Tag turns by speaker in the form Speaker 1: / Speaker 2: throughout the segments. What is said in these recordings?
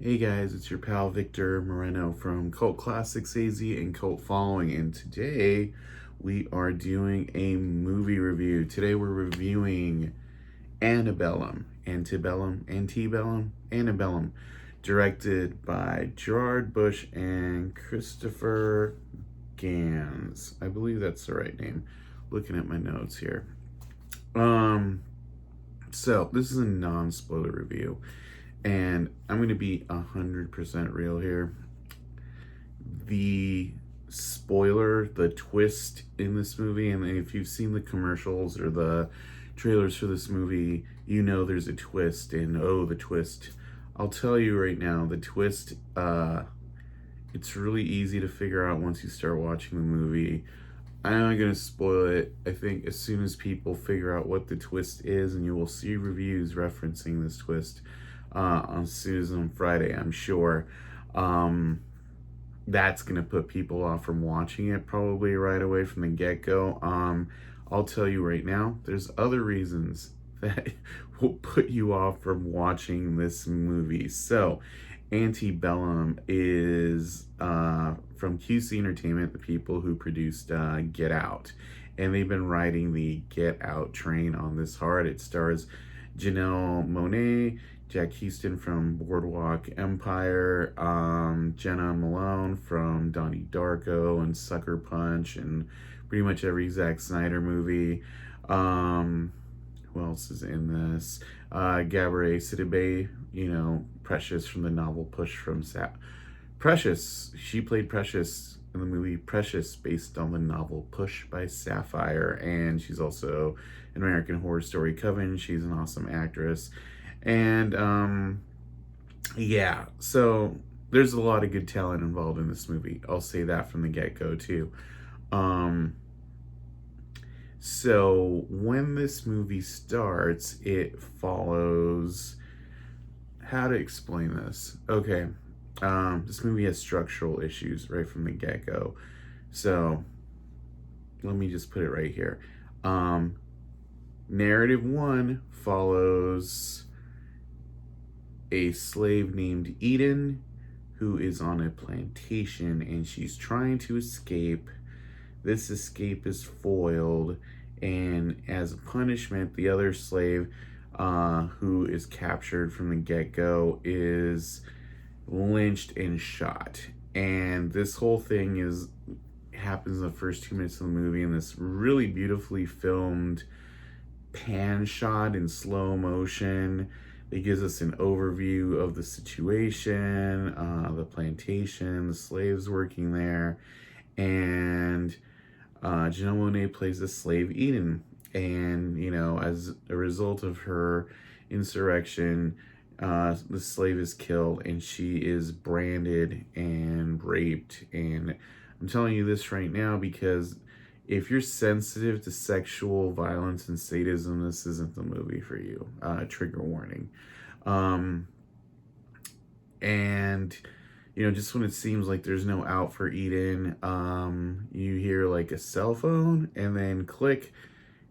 Speaker 1: Hey guys, it's your pal Victor Moreno from Cult Classics AZ and Cult Following, and today we are doing a movie review. Today we're reviewing Antebellum, directed by Gerard Bush and Christopher Gans. I believe that's the right name. Looking at my notes here. So this is a non-spoiler review. And I'm going to be 100% real here. The spoiler, the twist in this movie, and if you've seen the commercials or the trailers for this movie, you know there's a twist, and oh, the twist. I'll tell you right now, the twist, it's really easy to figure out once you start watching the movie. I'm not going to spoil it. I think as soon as people figure out what the twist is, and you will see reviews referencing this twist, on Susan Friday, I'm sure. That's gonna put people off from watching it probably right away from the get-go. I'll tell you right now, there's other reasons that will put you off from watching this movie. So, Antebellum is from QC Entertainment, the people who produced Get Out. And they've been riding the Get Out train on this hard. It stars Janelle Monae, Jack Houston from Boardwalk Empire, Jenna Malone from Donnie Darko and Sucker Punch, and pretty much every Zack Snyder movie. Who else is in this? Gabrielle Sidibe, Precious from the novel Push from Precious. She played Precious in the movie Precious, based on the novel Push by Sapphire, and she's also in American Horror Story Coven. She's an awesome actress. And yeah, so there's a lot of good talent involved in this movie. I'll say that from the get-go too. So when this movie starts, it follows, how to explain this? Okay. This movie has structural issues right from the get-go. So let me just put it right here. Narrative 1 follows a slave named Eden who is on a plantation, and she's trying to escape. This escape is foiled, and as a punishment, the other slave who is captured from the get-go is lynched and shot. And this whole thing happens in the first 2 minutes of the movie in this really beautifully filmed pan shot in slow motion. It gives us an overview of the situation, the plantation, the slaves working there, and Janelle Monae plays the slave Eden. And, as a result of her insurrection, the slave is killed, and she is branded and raped. And I'm telling you this right now because if you're sensitive to sexual violence and sadism, this isn't the movie for you. Trigger warning. And, just when it seems like there's no out for Eden, you hear like a cell phone, and then click.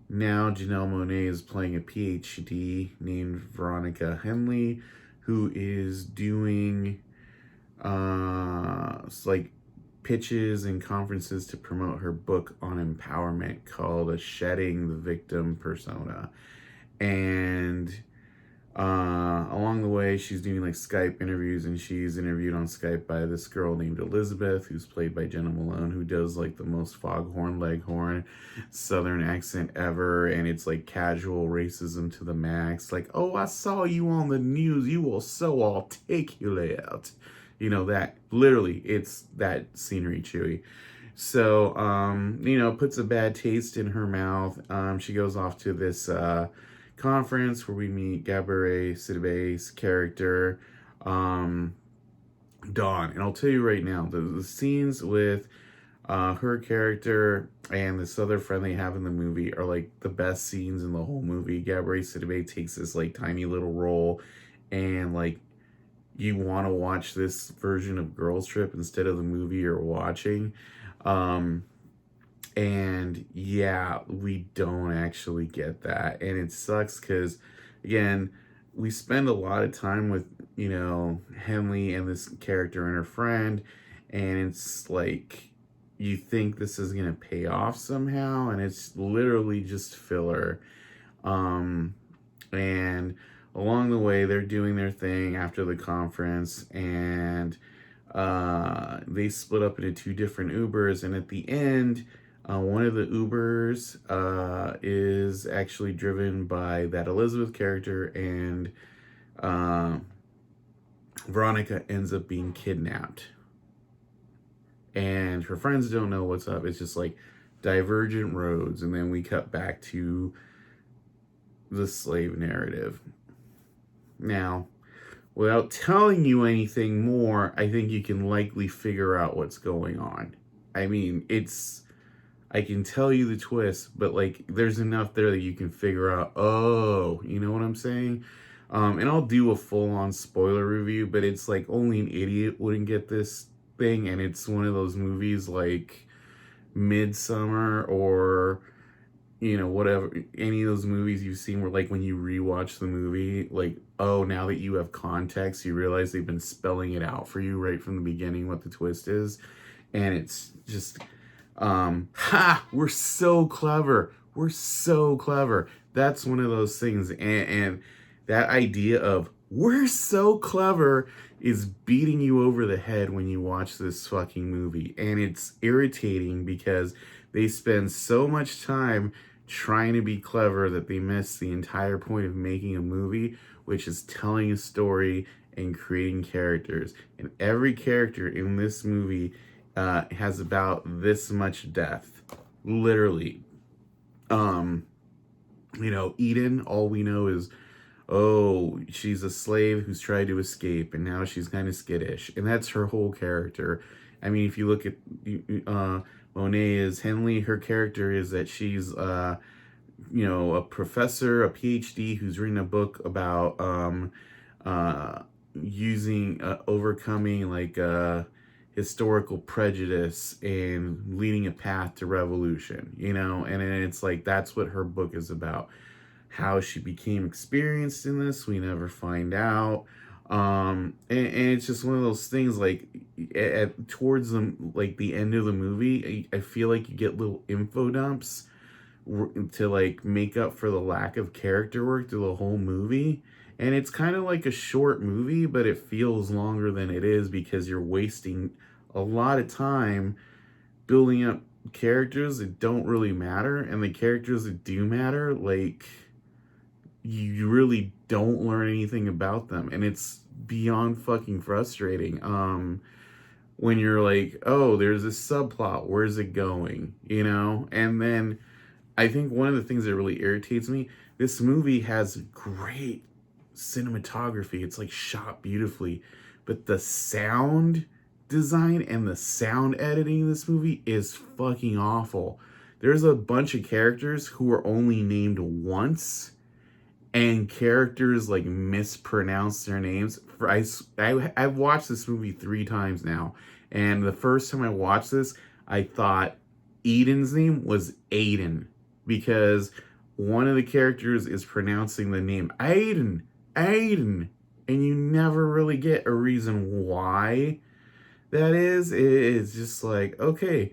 Speaker 1: Now Janelle Monae is playing a PhD named Veronica Henley, who is doing like pitches and conferences to promote her book on empowerment called Shedding the Victim Persona. And along the way, she's doing like Skype interviews, and she's interviewed on Skype by this girl named Elizabeth, who's played by Jenna Malone, who does like the most foghorn leghorn southern accent ever, and it's like casual racism to the max. Like, oh, I saw you on the news, you were so articulate. That literally, it's that scenery chewy. So, puts a bad taste in her mouth. She goes off to this conference where we meet Gabrielle Sidibe's character, Dawn. And I'll tell you right now, the scenes with her character and this other friend they have in the movie are like the best scenes in the whole movie. Gabrielle Sidibe takes this like tiny little role, and like, you want to watch this version of Girls Trip instead of the movie you're watching. And yeah, we don't actually get that. And it sucks because, again, we spend a lot of time with, Henley and this character and her friend, and it's like you think this is gonna pay off somehow, and it's literally just filler. Um, and along the way, they're doing their thing after the conference, and they split up into two different Ubers, and at the end, one of the Ubers is actually driven by that Elizabeth character, and uh, Veronica ends up being kidnapped. And her friends don't know what's up. It's just like divergent roads, and then we cut back to the slave narrative. Now, without telling you anything more, I think you can likely figure out what's going on. I mean, I can tell you the twist, but like, there's enough there that you can figure out, oh, you know what I'm saying? And I'll do a full-on spoiler review, but it's like only an idiot wouldn't get this thing, and it's one of those movies like Midsummer or whatever, any of those movies you've seen where like when you rewatch the movie, like, oh, now that you have context, you realize they've been spelling it out for you right from the beginning what the twist is. And it's just we're so clever. We're so clever. That's one of those things. And that idea of we're so clever is beating you over the head when you watch this fucking movie. And it's irritating because they spend so much time trying to be clever that they miss the entire point of making a movie, which is telling a story and creating characters. And every character in this movie has about this much depth, literally. Eden, all we know is, oh, she's a slave who's tried to escape, and now she's kind of skittish, and that's her whole character. I mean, if you look at Monae is Henley, her character is that she's a professor, a PhD who's written a book about using overcoming like historical prejudice and leading a path to revolution, and it's like that's what her book is about. How she became experienced in this, we never find out. And it's just one of those things like towards the end of the movie, I feel like you get little info dumps to like make up for the lack of character work through the whole movie. And it's kind of like a short movie, but it feels longer than it is because you're wasting a lot of time building up characters that don't really matter, and the characters that do matter, like, you really don't learn anything about them, and it's beyond fucking frustrating. When you're like, oh, there's this subplot, where's it going? And then I think one of the things that really irritates me, this movie has great cinematography. It's like shot beautifully, but the sound design and the sound editing in this movie is fucking awful. There's a bunch of characters who are only named once, and characters like mispronounce their names. I've watched this movie 3 times now, and the first time I watched this, I thought Eden's name was Aiden because one of the characters is pronouncing the name Aiden, and you never really get a reason why that is. It's just like, okay,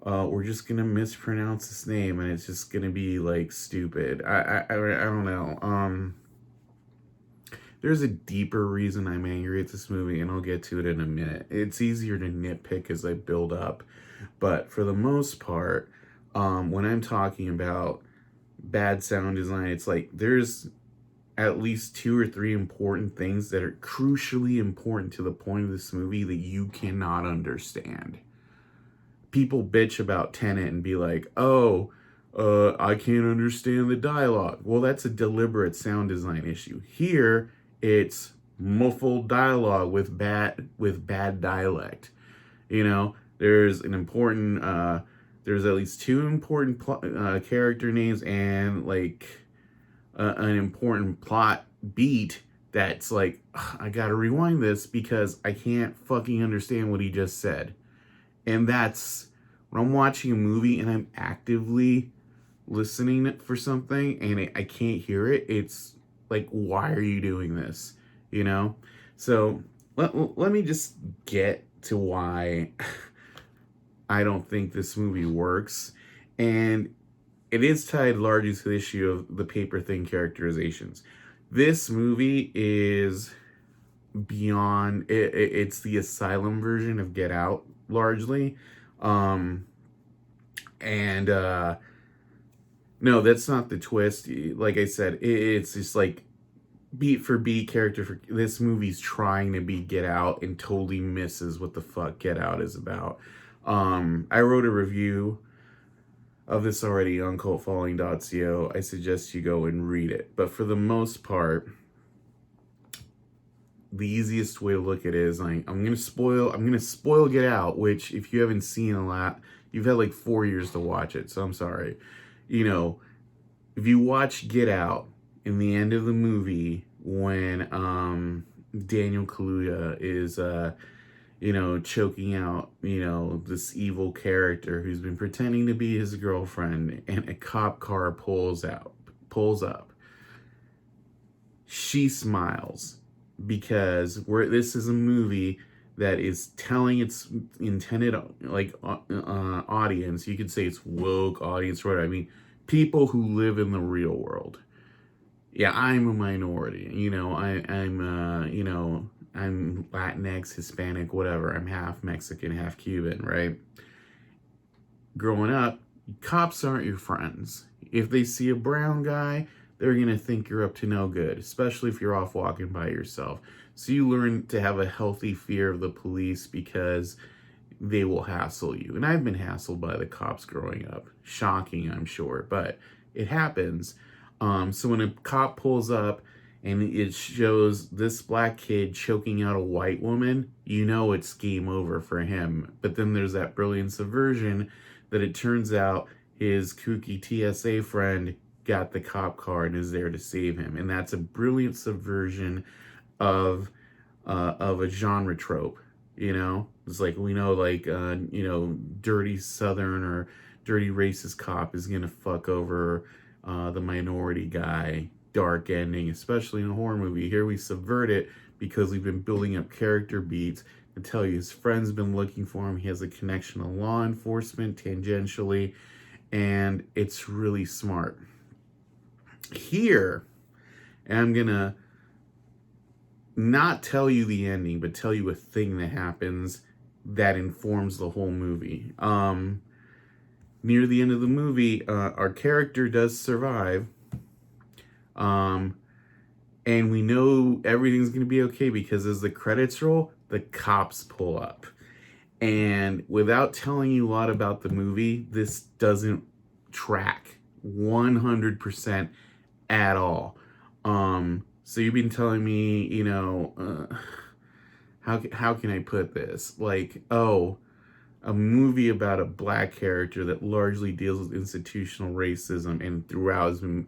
Speaker 1: we're just gonna mispronounce this name, and it's just gonna be like stupid. I don't know. There's a deeper reason I'm angry at this movie, and I'll get to it in a minute. It's easier to nitpick as I build up, but for the most part, when I'm talking about bad sound design, it's like there's at least 2 or 3 important things that are crucially important to the point of this movie that you cannot understand. People bitch about Tenet and be like, oh, I can't understand the dialogue. Well, that's a deliberate sound design issue. Here, it's muffled dialogue with bad dialect. There's there's at least 2 important character names and like an important plot beat that's like, I gotta rewind this because I can't fucking understand what he just said. And that's when I'm watching a movie and I'm actively listening for something and I can't hear it. It's like, why are you doing this? So let me just get to why I don't think this movie works. And it is tied largely to the issue of the paper thin characterizations. This movie is beyond it's the asylum version of Get Out largely. Um and no, that's not the twist. Like I said, it's just like beat for beat, character for this movie's trying to be Get Out and totally misses what the fuck Get Out is about. I wrote a review of this already on cultfollowing.co. I suggest you go and read it. But for the most part, the easiest way to look at it is I'm gonna spoil Get Out, which if you haven't seen a lot, you've had like 4 years to watch it, so I'm sorry. You know, if you watch Get Out, in the end of the movie, when Daniel Kaluuya is choking out, this evil character who's been pretending to be his girlfriend, and a cop car pulls up. She smiles because this is a movie that is telling its intended audience. You could say it's woke audience, right? I mean, people who live in the real world. Yeah, I'm a minority. I'm Latinx, Hispanic, whatever. I'm half Mexican, half Cuban, right? Growing up, cops aren't your friends. If they see a brown guy, they're going to think you're up to no good, especially if you're off walking by yourself. So you learn to have a healthy fear of the police because they will hassle you. And I've been hassled by the cops growing up. Shocking, I'm sure, but it happens. So when a cop pulls up and it shows this black kid choking out a white woman, you know it's game over for him. But then there's that brilliant subversion that it turns out his kooky TSA friend got the cop car and is there to save him. And that's a brilliant subversion of a genre trope. It's like, we know, like, dirty Southern or dirty racist cop is gonna fuck over the minority guy. Dark ending, especially in a horror movie. Here we subvert it because we've been building up character beats to tell you his friend's been looking for him. He has a connection to law enforcement tangentially, and it's really smart. Here, and I'm gonna not tell you the ending, but tell you a thing that happens that informs the whole movie. Near the end of the movie, our character does survive. And we know everything's going to be okay because as the credits roll, the cops pull up. And without telling you a lot about the movie, this doesn't track 100% at all. So you've been telling me, how can I put this? Like, a movie about a black character that largely deals with institutional racism and throughout has been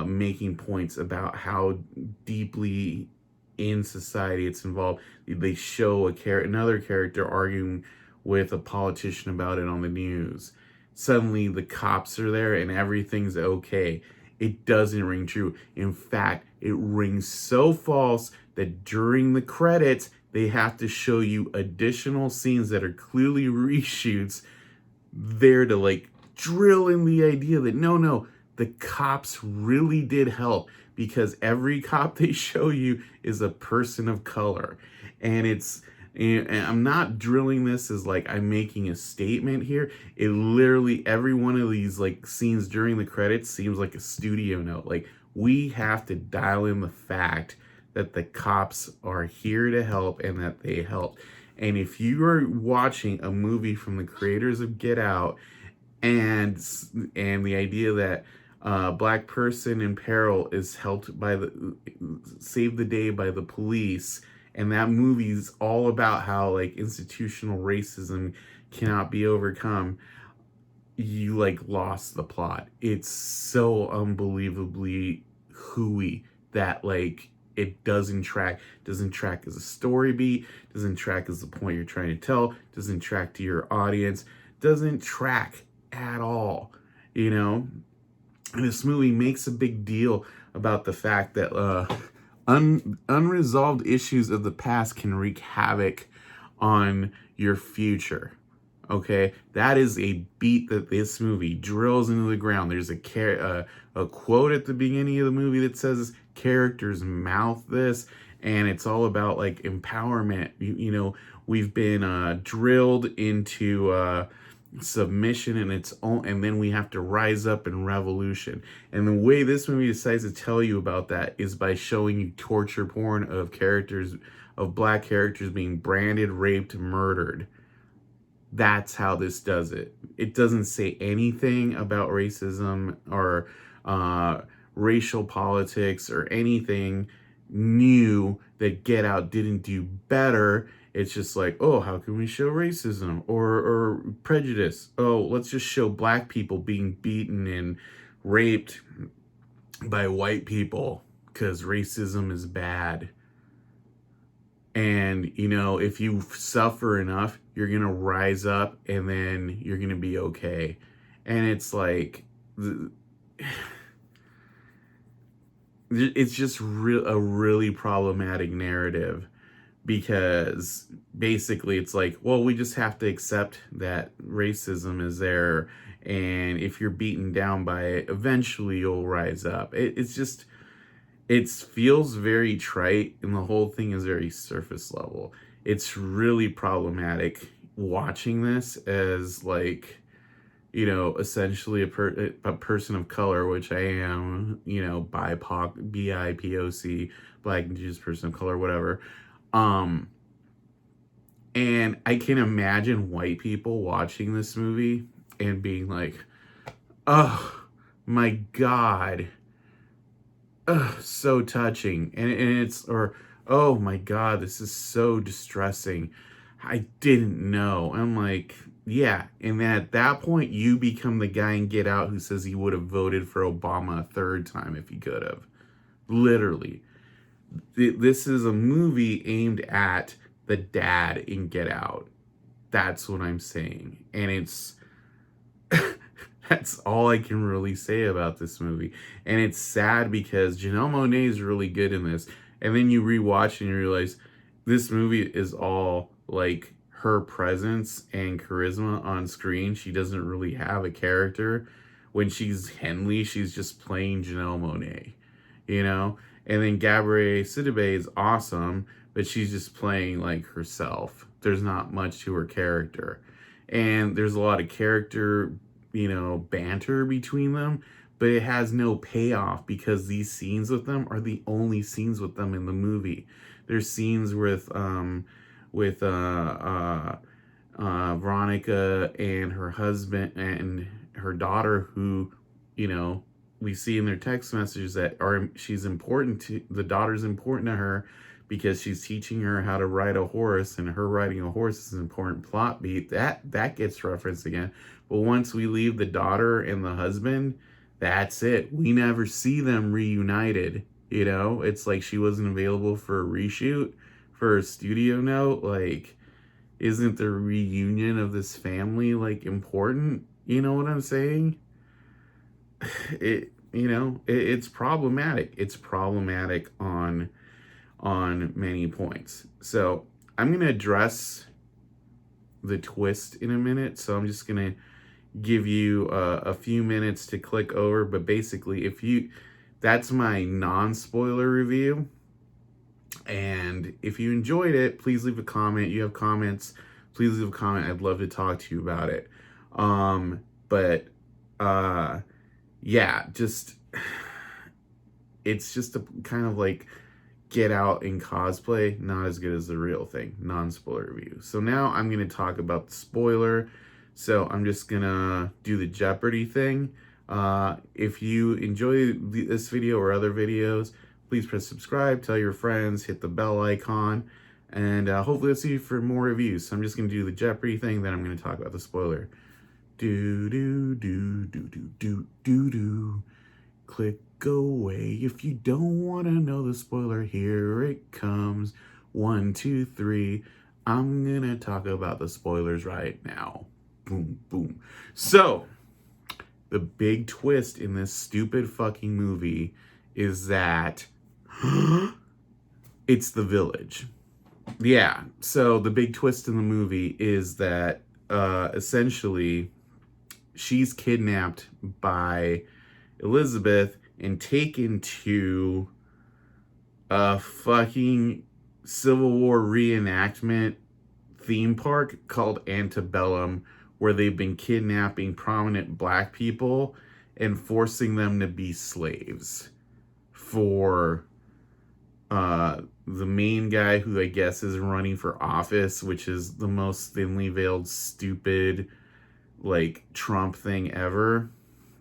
Speaker 1: making points about how deeply in society it's involved. They show another character arguing with a politician about it on the news. Suddenly the cops are there and everything's okay. It doesn't ring true. In fact, it rings so false that during the credits, they have to show you additional scenes that are clearly reshoots there to like drill in the idea that no, the cops really did help, because every cop they show you is a person of color. And I'm not drilling this as like I'm making a statement here. It literally, every one of these like scenes during the credits seems like a studio note. Like, we have to dial in the fact that the cops are here to help and that they helped. And if you are watching a movie from the creators of Get Out and the idea that black person in peril is helped by saved the day by the police, and that movie's all about how like institutional racism cannot be overcome, you like lost the plot. It's so unbelievably hooey that like it doesn't track as a story beat, doesn't track as the point you're trying to tell, doesn't track to your audience, doesn't track at all. And this movie makes a big deal about the fact that Unresolved issues of the past can wreak havoc on your future. Okay, that is a beat that this movie drills into the ground. There's a quote at the beginning of the movie that says characters mouth this, and it's all about like empowerment. We've been drilled into submission, and then we have to rise up in revolution. And the way this movie decides to tell you about that is by showing you torture porn of black characters being branded, raped, murdered. That's how this does it. It doesn't say anything about racism or racial politics or anything new that Get Out didn't do better. It's just like, oh, how can we show racism or prejudice? Oh, let's just show black people being beaten and raped by white people because racism is bad. And, if you suffer enough, you're going to rise up and then you're going to be okay. And it's like, it's just a really problematic narrative, because basically it's like, well, we just have to accept that racism is there. And if you're beaten down by it, eventually you'll rise up. It feels very trite, and the whole thing is very surface level. It's really problematic watching this as like, essentially a person of color, which I am, BIPOC, BIPOC, Black Indigenous person of color, whatever. And I can imagine white people watching this movie and being like, oh my God. So touching. Or, oh my God, this is so distressing. I didn't know. I'm like, yeah. And then at that point, you become the guy in Get Out who says he would have voted for Obama a third time if he could have. Literally. This is a movie aimed at the dad in Get Out. That's what I'm saying. And it's... That's all I can really say about this movie. And it's sad because Janelle Monae is really good in this. And then you rewatch and you realize this movie is all like her presence and charisma on screen. She doesn't really have a character. When she's Henley, she's just playing Janelle Monae, And then Gabrielle Sidibe is awesome, but she's just playing like herself. There's not much to her character. And there's a lot of character banter between them, but it has no payoff because these scenes with them are the only scenes with them in the movie. There's scenes with Veronica and her husband and her daughter, who we see in their text messages that the daughter's important to her because she's teaching her how to ride a horse, and her riding a horse is an important plot beat. That gets referenced again. But once we leave the daughter and the husband, that's it. We never see them reunited. It's like she wasn't available for a reshoot, for a studio note. Like, isn't the reunion of this family like important? You know what I'm saying? It's problematic. It's problematic on many points. So I'm going to address the twist in a minute. So I'm just going to give you a few minutes to click over. But basically, that's my non-spoiler review. And if you enjoyed it, please leave a comment. You have comments, please leave a comment. I'd love to talk to you about it. Yeah, it's just a kind of like Get Out in cosplay, not as good as the real thing. Non-spoiler review. So now I'm going to talk about the spoiler. So I'm just going to do the Jeopardy thing. If you enjoy this video or other videos, please press subscribe, tell your friends, hit the bell icon, and hopefully I'll see you for more reviews. So I'm just going to do the Jeopardy thing, then I'm going to talk about the spoiler. Do do do do do do do do. Click away if you don't want to know the spoiler. Here it comes. 1, 2, 3. I'm gonna talk about the spoilers right now. Boom, boom. So, the big twist in this stupid fucking movie is that It's the village. Yeah. So the big twist in the movie is that essentially she's kidnapped by Elizabeth and taken to a fucking Civil War reenactment theme park called Antebellum, where they've been kidnapping prominent black people and forcing them to be slaves for the main guy who I guess is running for office, which is the most thinly veiled, stupid, like Trump thing ever.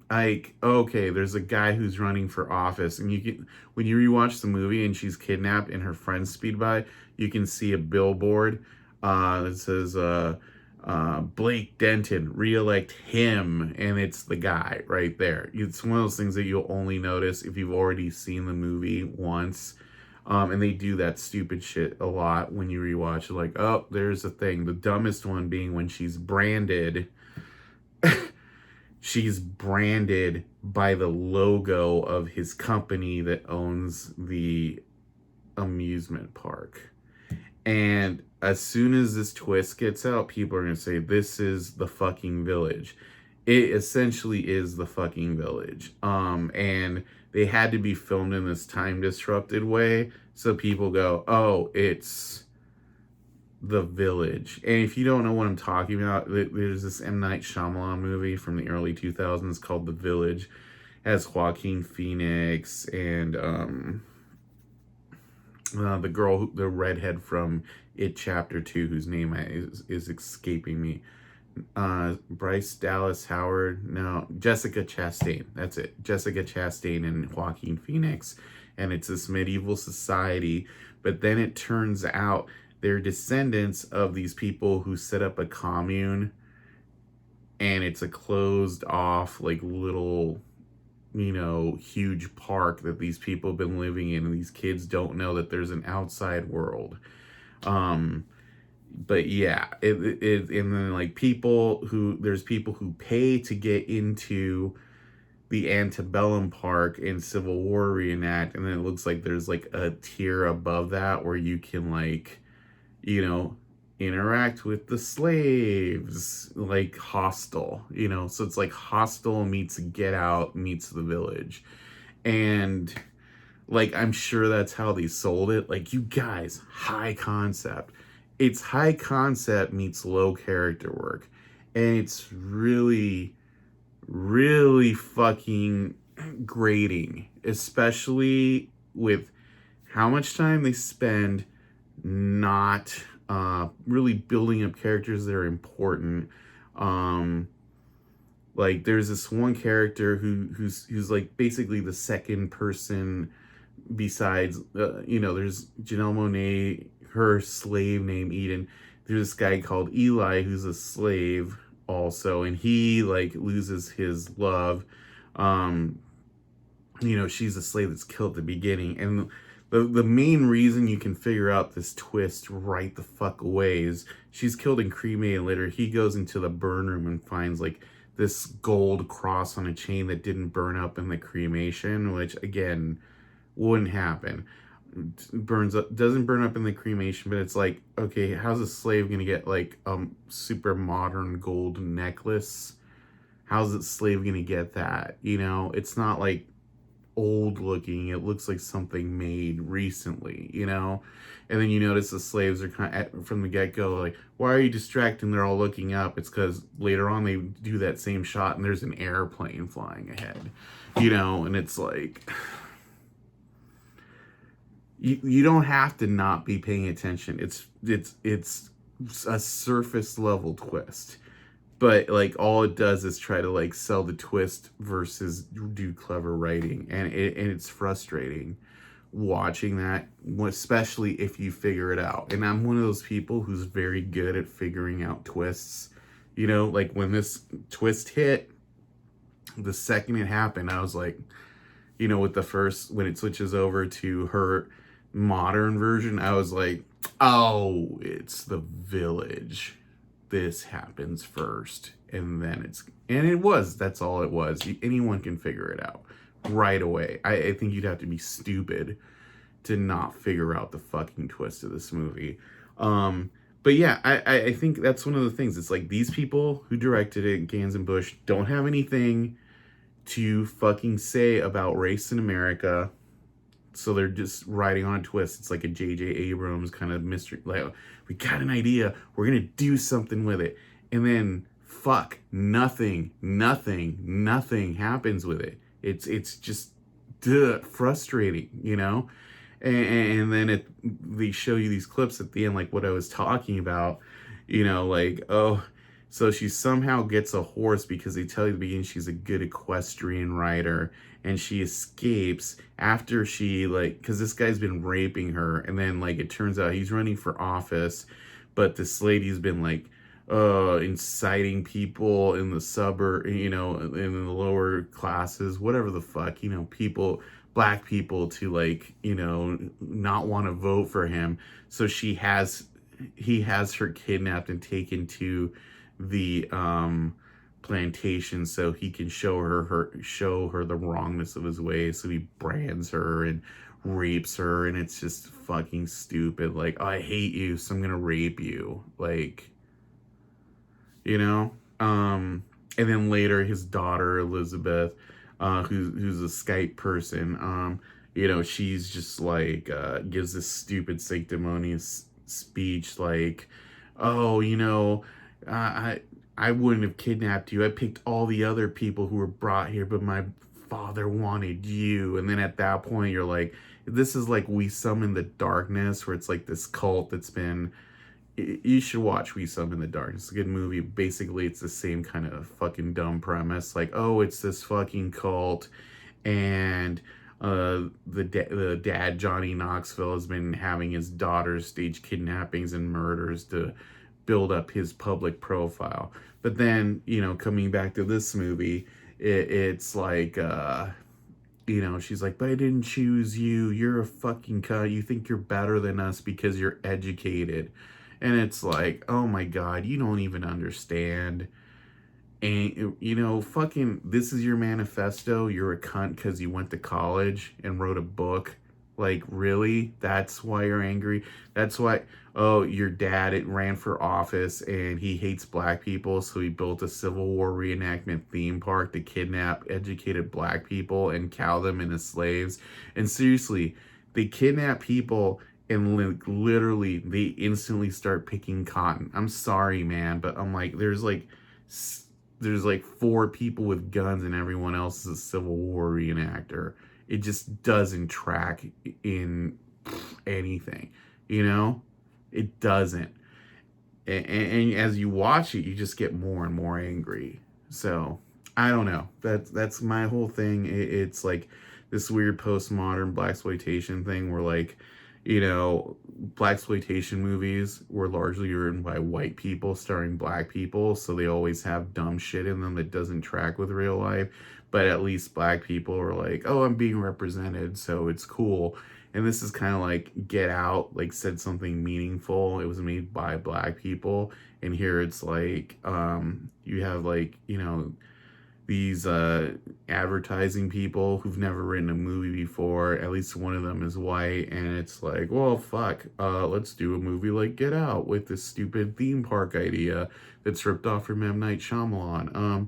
Speaker 1: Like, okay, there's a guy who's running for office, and you can, when you rewatch the movie and she's kidnapped and her friends speed by, you can see a billboard that says Blake Denton, reelect him, and it's the guy right there. It's one of those things that you'll only notice if you've already seen the movie once. And they do that stupid shit a lot when you rewatch it. Like, oh, there's a thing. The dumbest one being when she's branded. She's branded by the logo of his company that owns the amusement park. And as soon as this twist gets out, people are going to say, this is the fucking village. It essentially is the fucking village. And they had to be filmed in this time disrupted way. So people go, oh, it's the village. And if you don't know what I'm talking about, there's this M. Night Shyamalan movie from the early 2000s called The Village. It has Joaquin Phoenix and the girl, the redhead from It Chapter 2, whose name is escaping me. Bryce Dallas Howard. No, Jessica Chastain. That's it. Jessica Chastain and Joaquin Phoenix. And it's this medieval society. But then it turns out they're descendants of these people who set up a commune. And it's a closed off, like, little, you know, huge park that these people have been living in. And these kids don't know that there's an outside world. But yeah, and then like there's people who pay to get into the Antebellum Park in Civil War reenact, and then it looks like there's like a tier above that where you can, like, you know, interact with the slaves, like Hostel, you know, so it's like Hostel meets Get Out meets The Village. And like, I'm sure that's how they sold it. Like, you guys, high concept. It's high concept meets low character work. And it's really, really fucking grating. Especially with how much time they spend not really building up characters that are important. Like, there's this one character who's like basically the second person besides, you know, there's Janelle Monae, her slave named Eden. There's this guy called Eli who's a slave also, and he like loses his love. You know, she's a slave that's killed at the beginning, and the main reason you can figure out this twist right the fuck away is she's killed and cremated later. He goes into the burn room and finds like this gold cross on a chain that didn't burn up in the cremation, which again wouldn't happen. Doesn't burn up in the cremation, but it's like, okay, how's a slave gonna get like a super modern gold necklace? How's a slave gonna get that? You know, it's not like old looking. It looks like something made recently, you know. And then you notice the slaves are kind of, from the get-go, like, why are you distracting? They're all looking up. It's because later on they do that same shot and there's an airplane flying ahead, you know. And it's like, you don't have to not be paying attention. It's a surface level twist, but like all it does is try to like sell the twist versus do clever writing, and it's frustrating watching that, especially if you figure it out. And I'm one of those people who's very good at figuring out twists. You know, like when this twist hit, the second it happened, I was like, you know, with the first, when it switches over to her modern version, I was like, oh, it's the village. This happens first, and then that's all it was. Anyone can figure it out right away. I think you'd have to be stupid to not figure out the fucking twist of this movie. But yeah, I think that's one of the things. It's like these people who directed it, Gans and Bush, don't have anything to fucking say about race in America. So they're just riding on twists. It's like a J.J. Abrams kind of mystery. Like, we got an idea. We're going to do something with it. And then, fuck, nothing happens with it. It's just frustrating, you know? And then they show you these clips at the end, like what I was talking about, you know, like, oh, so she somehow gets a horse because they tell you at the beginning she's a good equestrian rider, and she escapes after she, like, because this guy's been raping her, and then, like, it turns out he's running for office, but this lady's been, like, inciting people in the suburb, you know, in the lower classes, whatever the fuck, you know, people, black people, to, like, you know, not want to vote for him. So he has her kidnapped and taken to the plantation so he can show her the wrongness of his ways. So he brands her and rapes her, and it's just fucking stupid. Like, oh, I hate you, so I'm gonna rape you. Like, you know? And then later his daughter Elizabeth, who's a Skype person, you know, she's just like gives this stupid sanctimonious speech like, oh, you know, I wouldn't have kidnapped you. I picked all the other people who were brought here, but my father wanted you. And then at that point you're like, this is like We Summon the Darkness, where it's like this cult that's been, you should watch We Summon the Darkness. It's a good movie. Basically, it's the same kind of fucking dumb premise. Like, oh, it's this fucking cult, and the dad, Johnny Knoxville, has been having his daughters stage kidnappings and murders to build up his public profile. But then, you know, coming back to this movie, it's like, you know, she's like, but I didn't choose you. You're a fucking cunt. You think you're better than us because you're educated. And it's like, oh my God, you don't even understand. And, you know, fucking, this is your manifesto. You're a cunt because you went to college and wrote a book. Like, really? That's why you're angry? That's why, oh, your dad, it ran for office and he hates black people, so he built a Civil War reenactment theme park to kidnap educated black people and cow them into slaves. And seriously, they kidnap people and literally they instantly start picking cotton. I'm sorry, man, but I'm like, there's like 4 people with guns and everyone else is a Civil War reenactor. It just doesn't track in anything, you know? It doesn't. And as you watch it, you just get more and more angry. So, I don't know. That's my whole thing. It's like this weird postmodern blaxploitation thing where, like, you know, blaxploitation movies were largely written by white people starring black people, so they always have dumb shit in them that doesn't track with real life. But at least black people are like, oh, I'm being represented, so it's cool. And this is kind of like Get Out, like, said something meaningful. It was made by black people. And here it's like, you have, like, you know, these advertising people who've never written a movie before. At least one of them is white, and it's like, well, fuck, let's do a movie like Get Out with this stupid theme park idea that's ripped off from M. Night Shyamalan.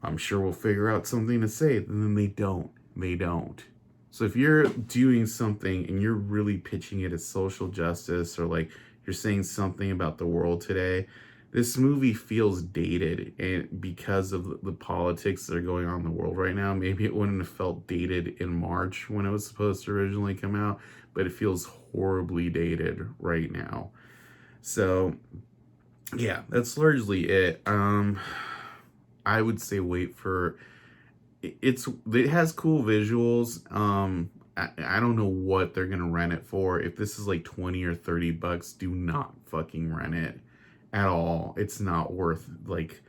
Speaker 1: I'm sure we'll figure out something to say. And then they don't. So if you're doing something and you're really pitching it as social justice, or like you're saying something about the world today, this movie feels dated, and because of the politics that are going on in the world right now, maybe it wouldn't have felt dated in March when it was supposed to originally come out, but it feels horribly dated right now. So, yeah, that's largely it. I would say wait for it has cool visuals. I don't know what they're gonna rent it for. If this is like 20 or 30 bucks, do not fucking rent it at all. It's not worth, like,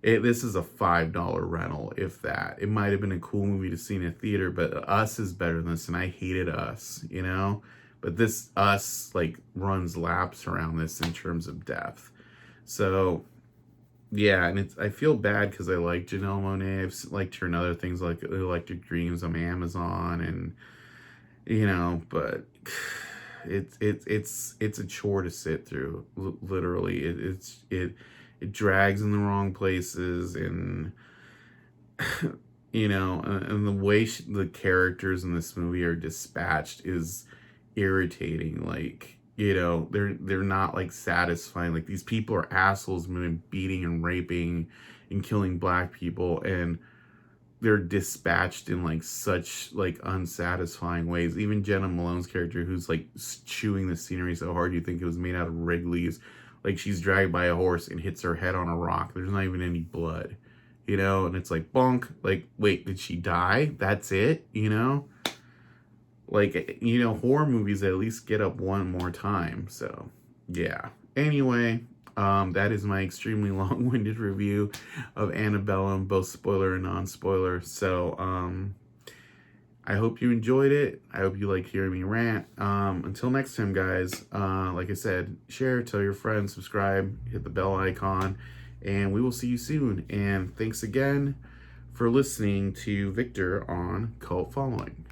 Speaker 1: this is a $5 rental, if that. It might have been a cool movie to see in a theater, but Us is better than this, and I hated Us, you know? But this Us, like, runs laps around this in terms of depth. So, yeah, and I feel bad because I like Janelle Monae. I've liked her in other things like Electric Dreams on Amazon, and But it's a chore to sit through. Literally, it drags in the wrong places, and and the way the characters in this movie are dispatched is irritating. Like, they're not like satisfying. Like, these people are assholes, been beating and raping and killing black people, and they're dispatched in like such like unsatisfying ways. Even Jenna Malone's character, who's like chewing the scenery so hard you think it was made out of Wrigley's, like she's dragged by a horse and hits her head on a rock. There's not even any blood, and it's like bonk. Like, wait, did she die? That's it, Like, horror movies at least get up one more time. So, yeah. Anyway, that is my extremely long-winded review of Antebellum, both spoiler and non-spoiler. So, I hope you enjoyed it. I hope you like hearing me rant. Until next time, guys, like I said, share, tell your friends, subscribe, hit the bell icon, and we will see you soon. And thanks again for listening to Victor on Cult Following.